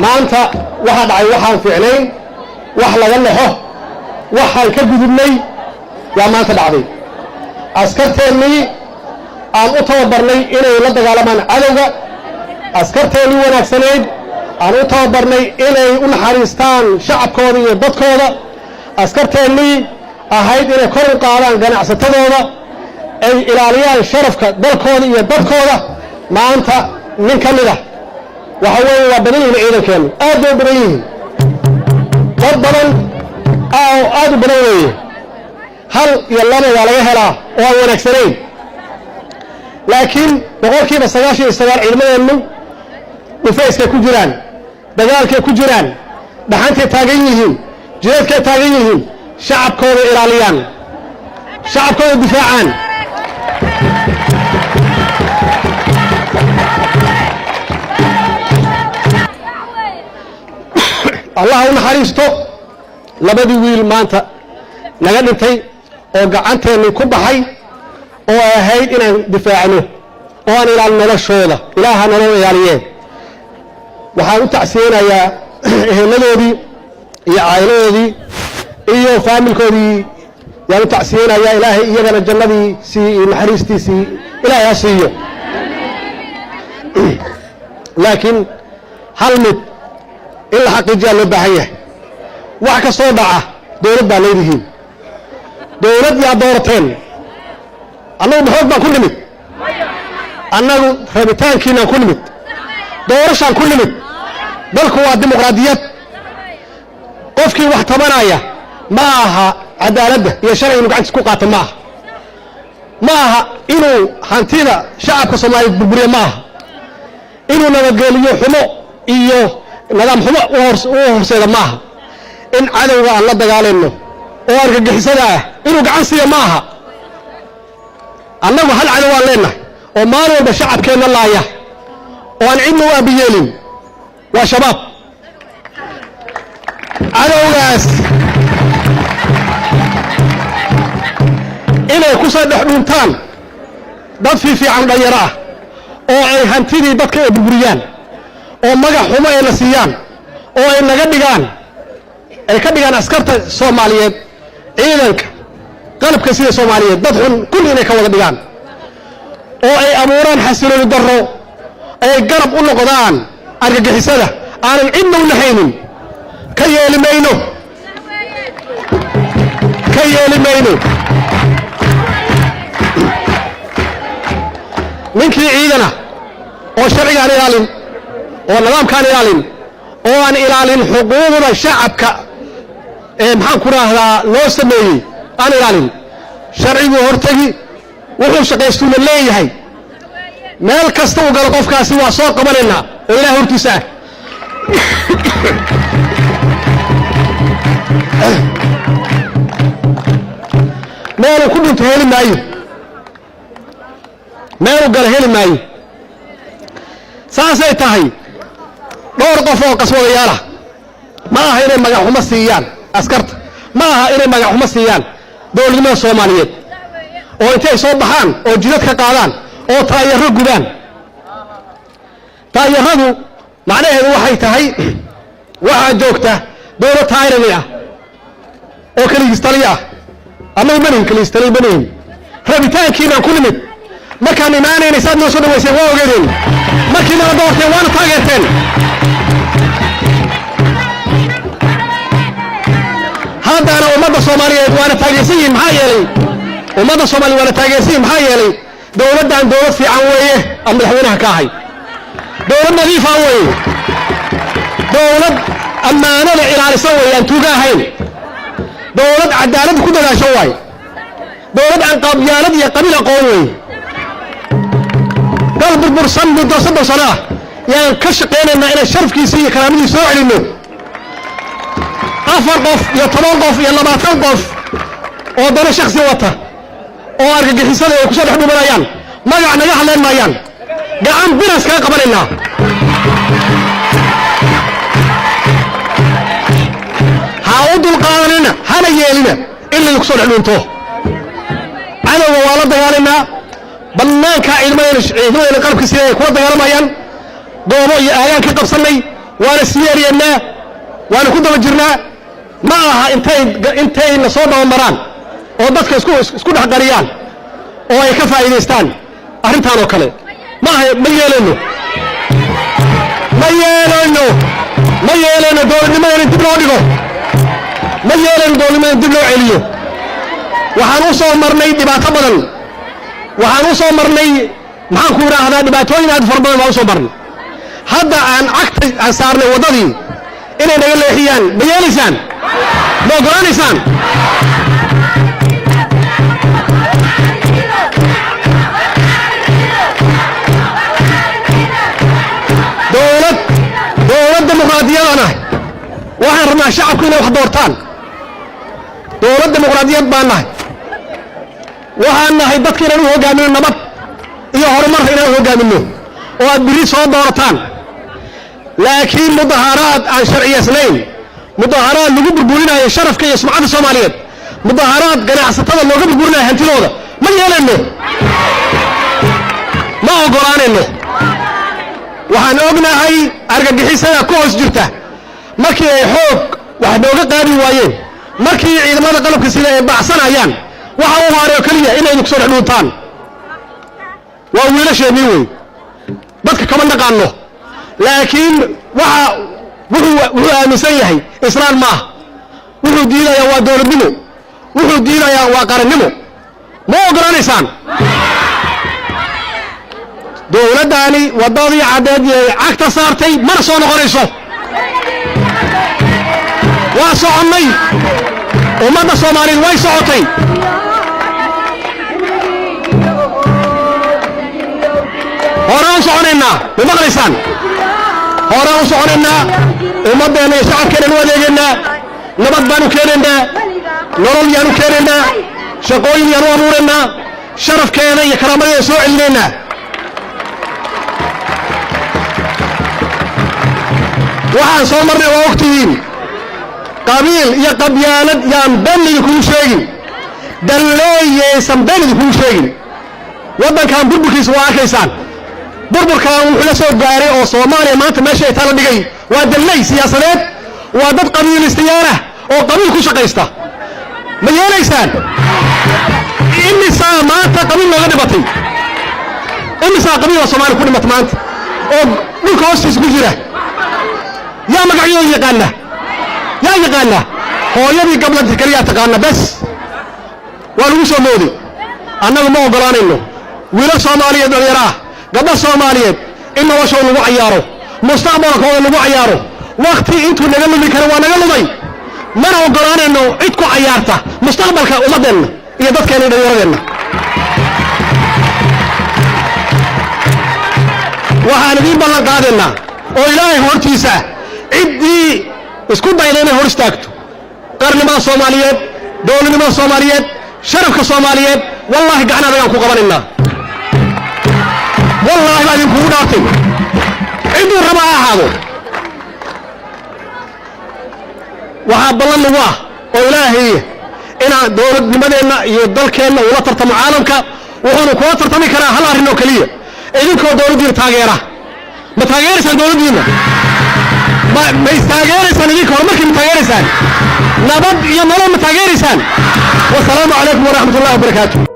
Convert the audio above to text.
maanta waxa dhacay waxaan fiicnayn wax laga naxo waxaan ka gudubnay yaa maanta dhacday askarteennii aan u tababarnay inay la dagaalamaan cadowga askarteennii wanaagsanayd aan u tababarnay inay u naxariistaan shacabkooda iyo dadkooda askarteennii ahayd inay kor u qaadaan ganacsatadooda ay ilaaliyaan sharafka dalkooda iyo dadkooda maanta nin ka mid ah waxa weeye waa badan yihiin ciidankeennu aad bay u badan yihiin dad badan aad u badan weeye hal iyo laba waa laga helaa oo aan wanaagsanayn laakiin boqolkiiba 99 ciidamadeennu dhufayskay ku jiraan dagaalkay ku jiraan dhaxantay taagan yihiin jihaadkay taagan yihiin shacabkooda ilaaliyaan shacabkooda difaacaan الله ونحريستو لبدي ويل مانتا نغدنتي oo gacanteena ku baxay oo ahayd inaan difaacno oo aan ilaalino noloshooda ilaaha noo ilaaliye waxaan u tacsiyeenayaa eheladoodii iyo caayiladoodii iyo faamilkoodii waan u tacsiyeenayaa ilaahay iyagana jannadii si naxariistiisii ilaahay siiyo laakiin hal mid إلا حقيقة لو باهية وحكا صوبعة دولة باليدهين دولة يا دورتين أنه بحب كل مت أنه ربطان كينا كل مت دورشان كل مت بلكوا الديمقراطيات قفكي واحتمنايا معها عدالة يا شرعي إنه قاعد تسكو قاتل معها إنه هانتينا شعب كصومالي بالبرية معها إنه نبقى حمو إيوه نظام حما وهرسيدا maaha in cadawga aan la dagaalano oo argagixisada inuu gacan siiyo maaha annagu hal cadow aan leenahay oo maalin walba shacabkeena laaya oo aan cidna u abiyeelin waa shabaab cadawgaas inay ku soo dhex dhuntaan dad fiican dhalinyaro ah oo ay hantidii dadka ay burburiyaan oo magac xumo ay la siiyaan oo ay naga dhigaan ay ka dhigaan askarta Soomaaliyeed ciidanka qalabka sida Soomaaliyeed dad xun kulli inay ka wada dhigaan oo ay abuuraan xasilooni darro ay garab u noqdaan argagixisada aanan cidna u lahaynin ka yeeli mayno ninkii ciidana oo sharciga ilaalin oo nidaamkaan ilaalin oo aan ilaalin xuquuqda shacabka maxaan ku raahdaa loo sameeyay aan ilaalin sharcigu hortagi wuxuu shaqaystuuna leeyahay meel kasta uu galo qofkaasi waa soo qabanayna oo ilaahay hortiisa meel ku dhinto heli maayo meel gala heli maayo saasay tahay دور قفوا قصوا يالا ما هي مجا حمى سيان أسكرت ما هي مجا حمى سيان دول من الصوماليين أو أنتي صوبحان أو جدك قالان أو تايرو جدان تايرو معناه هو حيتهاي واحد جوكته دور تايرنيا أو كليستاليا أما يبنين كليستالي بنين ربيتان كينا كل مت ما كان يمانع نساد نصود ويسووا وجدين ما كنا دورتين وانا تايرتين هذا أنا أمضى الصومالية وأنا تاجسين محايلي أمضى الصومالية وأنا تاجسين محايلي دولة عن دولة في عوية أم الحوينها كاهي دولة نظيفة عوية دولة أما أنا لإلى سوي أن توجاهين دولة عدالة كلها شوي دولة عن قبيلة يا قبيلة قوي قلب البرصن بالدرس صلاة يعني كشقين إن إلى الشرف كيسية كلامي يسوع لنا أفر قف يتنظف يلا ما تنظف أو دون شخصي وطه أو أرجع حسابه وكسر حبوا ملايان ما يعني يحلم ملايان قام بناس كان قبلنا هعود القانون هلا يلنا إلا يكسر حلونته أنا ووالد قالنا بناك علمين قلب كسير كود قال ملايان goobo iyo aagaan ka qabsannay waana siyeeriyeennaa waana ku daba jirnaa ma aha intay na soo dabamaraan oo dadka isku dhex qariyaan oo ay ka faa'iidaystaan arrintaan oo kale ma yeelayno dowladnimadana dib loo dhigo ma yeelayno dowladnimadana dib loo celiyo waxaan u soo marnay dhibaato badan waxaan u soo marnay maxaan ku idhaahdaa dhibaatooyin aad fara badan baan u soo marnay hadda aan saarnay waddadii inay naga leexiyaan ma yeelaysaan ma oggolaanaysaan dowlad dimuqraadiyadaan ahay waxaan rabnaa shacabku inay wax doortaan dowlad dimuqraadiyad baan nahay waxaan nahay dadka inaan u hoggaamino nabad iyo horumar inaan u hoggaamino oo aad biri soo doorataan laakiin mudaharaad aan sharciyaysnayn mudaharaad lagu burburinayo sharafka iyo sumcadda soomaaliyeed mudaharaad ganacsatada looga burburinayo hantidooda ma yeelayno ma oggolaanayno waxaan ognahay argagixisada ku hoos jirta markii ay xoog wax nooga qaadi waayeen markii ciidamada qalabka sida ay baxsanayaan waxa uu haareeyo keliya inay ku soo dhexdhuuntaan waa wiilasheenii wey dadka kama naqaano laakiin wuxuu aaminsan yahay islaan maaha wuxuu diidayaa waa dowladnimo wuxuu diidayaa waa qarannimo ma oggolaanaysaan dowladdaani waddadii caddeed ay cagta saartay mana soo noqonayso waa soconnay ummadda soomaaliyeed way socotay horaan u soconaynaa ma maqlaysaan horaan u soconaynaa ummaddeenna iyo shacabkeennan u adeegaynaa nabad baan u keenaynaa nolol yaan u keenaynaa shaqooyin yaan u abuuraynaa sharafkeeda iyo karaamadeeda soo celinaynaa waxaan soo marnay waa ogtihiin qabiil iyo qabyaalad yaan been idinkugu sheegin dalleeyaysan been idinkugu sheegin waddankan burburkiisa waa arkaysaan burburkan wuxuu la soo gaaray oo soomaaliya maanta meesha ay tala dhigay waa dalley siyaasadeed waa dad qabiilistayaal ah oo qabiil ku shaqaysta ma yeelaysaan imisaa maanta qabiil looga dhibatay imisaa qabiil oo soomaaliya ku dhimata maanta oo dhulka hoostiisa ku jira yaa magacyadooda yaqaana hooyadii gablanta keliyaa taqaana bes waa lagu soo mooday annagu ma oggolaanayno wiilal soomaaliyeed dhalinyaro ah gabdha soomaaliyeed in noloshooda lagu cayaaro mustaqbalkooda lagu cayaaro wakti intuu naga lumi kara waa naga lumay mana oggolaanayno cid ku cayaarta mustaqbalka ummaddeenna iyo dadkeenna iyo dhallinyaradeenna waxaan idiin ballan qaadaynaa oo ilaahay hortiisa ciddii isku dayda inay hor istaagto qarnimada soomaaliyeed dowladnimada soomaaliyeed sharafka soomaaliyeed wallaahi gacan adagaan ku qabanaynaa wallaahi baa idinkugu dhaartay cidduu raba ha ahaado waxaa ballan nagu ah oo ilaahay inaan dowladnimadeenna iyo dalkeenna ula tartamo caalamka wuxuunu kula tartami karaa hal arrin oo keliya idinkoo dowladdiina taageera ma taageeraysaan dowladdiinna ma istaageeraysaan idinka horumarkii ma taageeraysaan nabad iyo nolol ma taageeraysaan wasalaamu calaykum waraxmat ullahi wabarakaatu